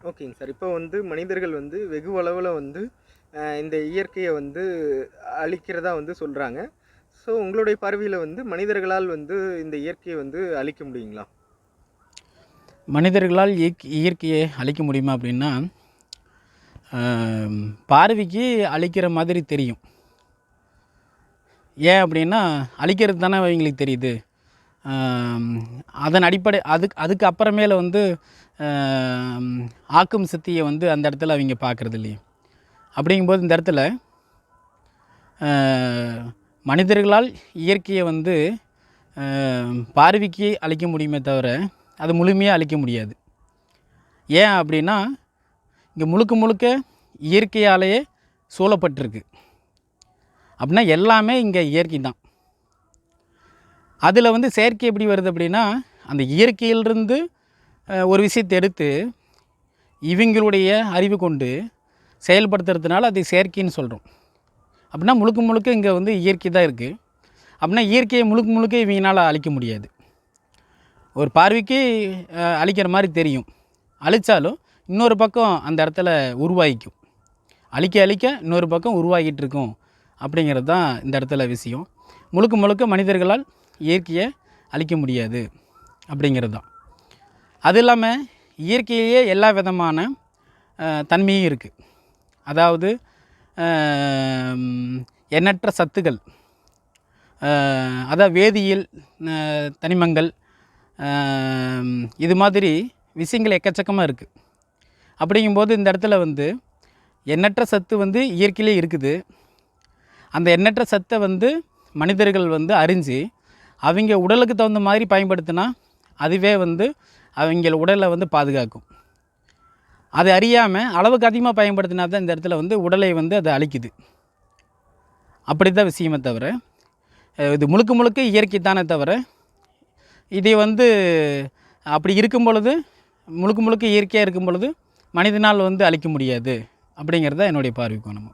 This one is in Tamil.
ஓகேங்க சார். இப்போ வந்து மனிதர்கள் வந்து வெகு அளவுல வந்து இந்த இயற்கைய வந்து அழிக்கிறதா வந்து சொல்றாங்க. ஸோ உங்களுடைய பார்வையில வந்து மனிதர்களால் வந்து இந்த இயற்கைய வந்து அழிக்க முடியுங்களா? மனிதர்களால் இயற்கையை அழிக்க முடியுமா அப்படின்னா, பார்வைக்கு அழிக்கிற மாதிரி தெரியும். ஏன் அப்படின்னா, அழிக்கிறது தானே அவங்களுக்கு தெரியுது. ஆம், அதன் அடிப்படை அதுக்கு அப்புறமேல வந்து ஆம், ஆக்கும் சக்தியை வந்து அந்த இடத்துல அவங்க பார்க்குறது இல்லையே. அப்படிங்கும்போது இந்த இடத்துல ஆ, மனிதர்களால் இயற்கையை வந்து பார்வைக்கு அழிக்க முடியுமே தவிர, அது முழுமையாக அழிக்க முடியாது. ஏன் அப்படின்னா, இங்கே முழுக்க முழுக்க இயற்கையாலேயே சூழப்பட்டிருக்கு. அப்படின்னா எல்லாமே இங்கே இயற்கை தான். அதில் வந்து செயற்கை எப்படி வருது அப்படின்னா, அந்த இயற்கையிலிருந்து ஒரு விஷயத்தை எடுத்து இவங்களுடைய அறிவு கொண்டு செயல்படுத்துறதுனால அது செயற்கைன்னு சொல்கிறோம். அப்படின்னா முழுக்க முழுக்க இங்கே வந்து இயற்கை தான் இருக்குது. அப்படின்னா இயற்கையை முழுக்க முழுக்க இவங்களால் அழிக்க முடியாது. ஒரு பார்வைக்கு அழிக்கிற மாதிரி தெரியும். அழித்தாலும் இன்னொரு பக்கம் அந்த இடத்துல உருவாகிக்கும். அழிக்க அழிக்க இன்னொரு பக்கம் உருவாகிட்டு இருக்கும் அப்படிங்கிறது தான் இந்த இடத்துல விஷயம். முழுக்க முழுக்க மனிதர்களால் இயற்கையை அழிக்க முடியாது அப்படிங்கிறது தான். அது இல்லாமல் இயற்கையிலேயே எல்லா விதமான தன்மையும் இருக்குது. அதாவது எண்ணற்ற சத்துக்கள், அதாவது வேதியியல், தனிமங்கள், இது மாதிரி விஷயங்கள் எக்கச்சக்கமாக இருக்குது. அப்படிங்கும்போது இந்த இடத்துல வந்து எண்ணற்ற சத்து வந்து இயற்கையிலே இருக்குது. அந்த எண்ணற்ற சத்தை வந்து மனிதர்கள் வந்து அறிஞ்சு அவங்க உடலுக்கு தகுந்த மாதிரி பயன்படுத்தினா அதுவே வந்து அவங்க உடலை வந்து பாதுகாக்கும். அது அறியாமல் அளவுக்கு அதிகமாக பயன்படுத்தினா தான் இந்த இடத்துல வந்து உடலை வந்து அது அழிக்குது. அப்படி தான் விஷயமே தவிர, இது முழுக்க முழுக்க இயற்கை தானே தவிர, இதை வந்து அப்படி இருக்கும் பொழுது, முழுக்க முழுக்க இயற்கையாக இருக்கும் பொழுது மனிதனால் வந்து அழிக்க முடியாது அப்படிங்கிறது தான் என்னுடைய பார்வை கோணம்.